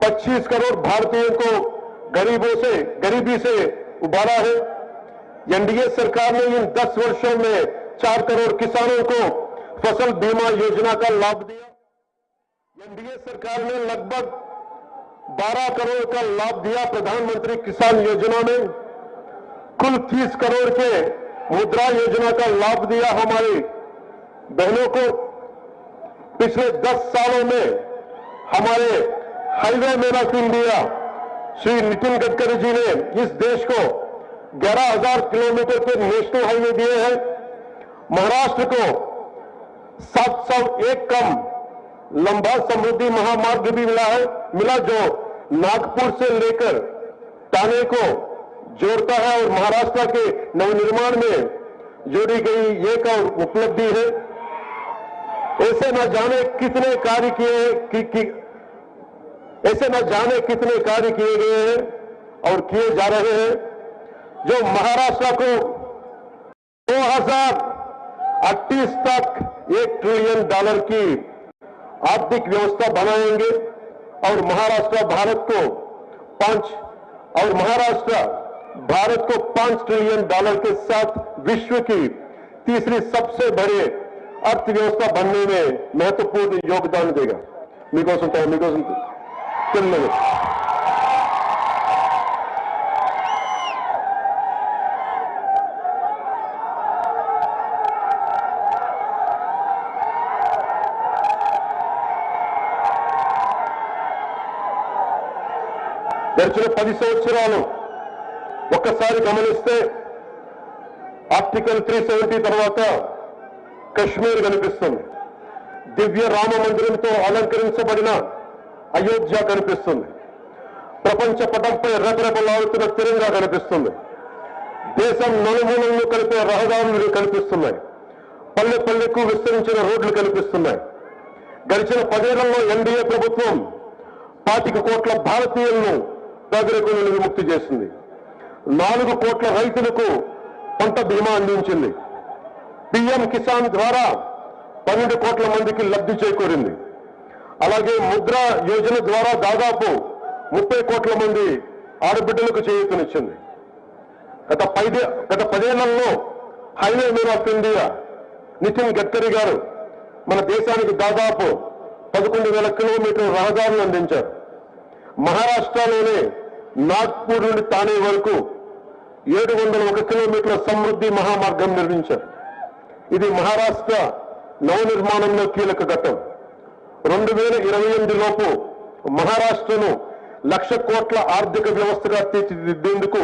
25 करोड़ भारतीयों को गरीबी से उबारा है। एनडीए सरकार ने इन 10 वर्षों में 4 करोड़ किसानों को फसल बीमा योजना का लाभ दिया। एनडीए सरकार ने लगभग 12 करोड़ का लाभ दिया प्रधानमंत्री किसान योजना में। कुल 30 करोड़ के मुद्रा योजना का लाभ दिया हमारी बहनों को। पिछले 10 सालों में हमारे highway man of India Shri Nitin Gadkari ji ने इस देश को 11,000 किलोमीटर के नेशनल हाईवे दिए हैं। महाराष्ट्र को 701 कम लंबा समृद्धि महामार्ग भी मिला जो नागपुर से लेकर ठाणे को जोड़ता है और महाराष्ट्र के नवनिर्माण में जोड़ी गई एक और उपलब्धि है। ऐसे न जाने कितने कार्य किए गए हैं और किए जा रहे हैं जो महाराष्ट्र को 2038 तक $1 ट्रिलियन की आर्थिक व्यवस्था बनाएंगे और महाराष्ट्र भारत को 5 ट्रिलियन डॉलर के साथ विश्व की तीसरी सबसे बड़ी अर्थव्यवस्था बनने में महत्वपूर्ण योगदान देगा। గడిచిన 10 సంవత్సరాలు ఒక్కసారి గమనిస్తే ఆర్టికల్ 370 తర్వాత కశ్మీర్ కనిపిస్తుంది, దివ్య రామ మందిరంతో అలంకరించబడిన అయోధ్య కనిపిస్తుంది, ప్రపంచ పటంపై రెపరెపలాడుతున్న తిరంగా కనిపిస్తుంది, దేశం నలుమూలలను కలిపే రహదారులు కనిపిస్తున్నాయి, పల్లె పల్లెకు విస్తరించిన రోడ్లు కనిపిస్తున్నాయి. గడిచిన 10 ఏళ్లలో ఎన్డీఏ ప్రభుత్వం 25 కోట్ల భారతీయులను పేదరికం నుండి విముక్తి చేసింది. 4 కోట్ల రైతులకు పంట బీమా అందించింది. పీఎం కిసాన్ ద్వారా 12 కోట్ల మందికి లబ్ధి చేకూరింది. అలాగే ముద్రా యోజన ద్వారా దాదాపు 30 కోట్ల మంది ఆడబిడ్డలకు చేయూతనిచ్చింది. గత 10 ఏళ్లలో highway man of India Nitin Gadkari గారు మన దేశానికి దాదాపు 11,000 కిలోమీటర్ల రహదారులు అందించారు. మహారాష్ట్రలోనే నాగ్పూర్ నుండి ఠాణే వరకు 701 కిలోమీటర్ల సమృద్ధి మహామార్గం నిర్మించారు. ఇది మహారాష్ట్ర నవనిర్మాణంలో కీలక ఘట్టం. 2028 లోపు మహారాష్ట్రను 1,00,000 కోట్ల ఆర్థిక వ్యవస్థగా తీర్చిదిద్దేందుకు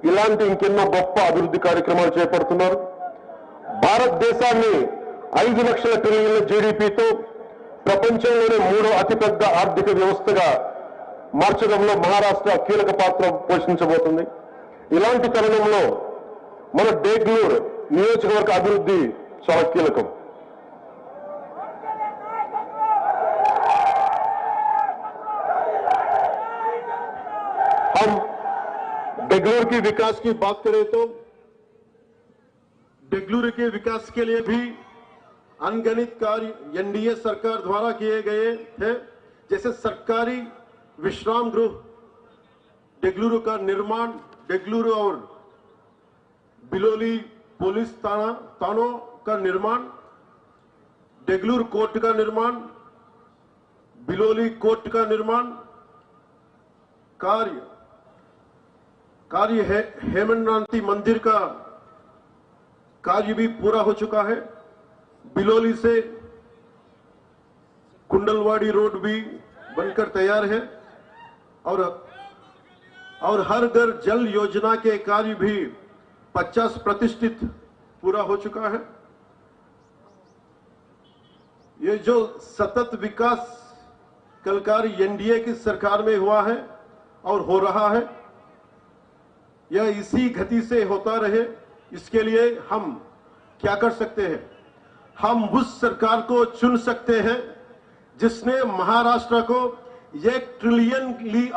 ఇలాంటి ఇంకెన్నో గొప్ప అభివృద్ధి కార్యక్రమాలు చేపడుతున్నారు. భారతదేశాన్ని 5 లక్షల ట్రిలియన్ల జీడీపీతో ప్రపంచంలోనే 3వ అతిపెద్ద ఆర్థిక వ్యవస్థగా మార్చడంలో మహారాష్ట్ర కీలక పాత్ర పోషించబోతుంది. ఇలాంటి తరుణంలో మన డేగ్లూర్ నియోజకవర్గ అభివృద్ధి చాలా కీలకం. हम बेंगलुरु की विकास की बात करें तो बेंगलुरु के विकास के लिए भी अनगिनत कार्य एनडीए सरकार द्वारा किए गए थे, जैसे सरकारी विश्राम गृह बेंगलुरु का निर्माण, बेंगलुरु और बिलोली पुलिस थानों का निर्माण, बेंगलुरु कोर्ट का निर्माण, बिलोली कोर्ट का निर्माण कार्य है। हेमंतनाथी मंदिर का कार्य भी पूरा हो चुका है। बिलोली से कुंडलवाड़ी रोड भी बनकर तैयार है और हर घर जल योजना के कार्य भी 50% पूरा हो चुका है। ये जो सतत विकास कल कार्य एनडीए की सरकार में हुआ है और हो रहा है, यह इसी गति से होता रहे, इसके लिए हम क्या कर सकते हैं? हम उस सरकार को चुन सकते हैं जिसने महाराष्ट्र को 1 ट्रिलियन की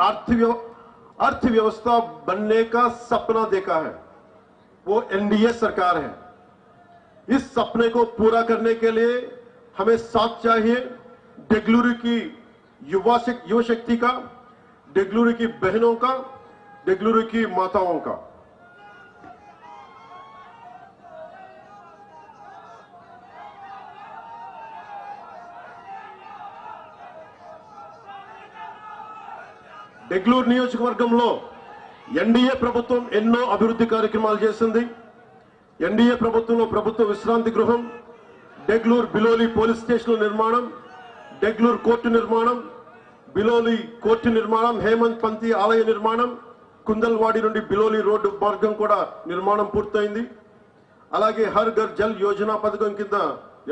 अर्थव्यवस्था बनने का सपना देखा है। वो एनडीए सरकार है। इस सपने को पूरा करने के लिए हमें साथ चाहिए बेंगलुरु की युवा शक्ति का, डेगलूर की बहनों का, डेगलूर की माताओं का। డెగ్లూరు నియోజకవర్గంలో ఎన్డీఏ ప్రభుత్వం ఎన్నో అభివృద్ధి కార్యక్రమాలు చేసింది. ఎన్డీఏ ప్రభుత్వంలో ప్రభుత్వ విశ్రాంతి గృహం, డెగ్లూరు బిలోలి పోలీస్ స్టేషన్ నిర్మాణం, డెగ్లూరు కోర్టు నిర్మాణం, బిలోలి కోర్టు నిర్మాణం, హేమంత్ పంతి ఆలయ నిర్మాణం, కుందల్వాడి నుండి బిలోలి రోడ్డు మార్గం కూడా నిర్మాణం పూర్తయింది. అలాగే హర్ ఘర్ జల్ యోజన పథకం కింద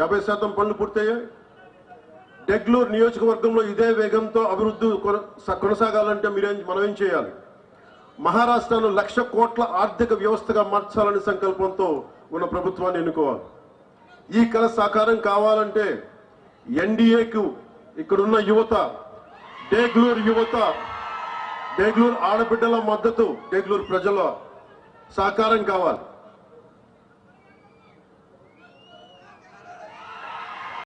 50% పనులు పూర్తయ్యాయి. డెగ్లూరు నియోజకవర్గంలో ఇదే వేగంతో అభివృద్ధి కొనసాగాలంటే మనం ఏం చేయాలి? మహారాష్ట్రను 1,00,000 కోట్ల ఆర్థిక వ్యవస్థగా మార్చాలని సంకల్పంతో ఉన్న ప్రభుత్వాన్ని ఎన్నుకోవాలి. ఈ కల సాకారం కావాలంటే ఎన్డీఏకు ఇక్కడున్న యువత, డెగ్లూరు యువత, డెగ్లూరు ఆడబిడ్డల మద్దతు, డెగ్లూరు ప్రజల సహకారం కావాలి.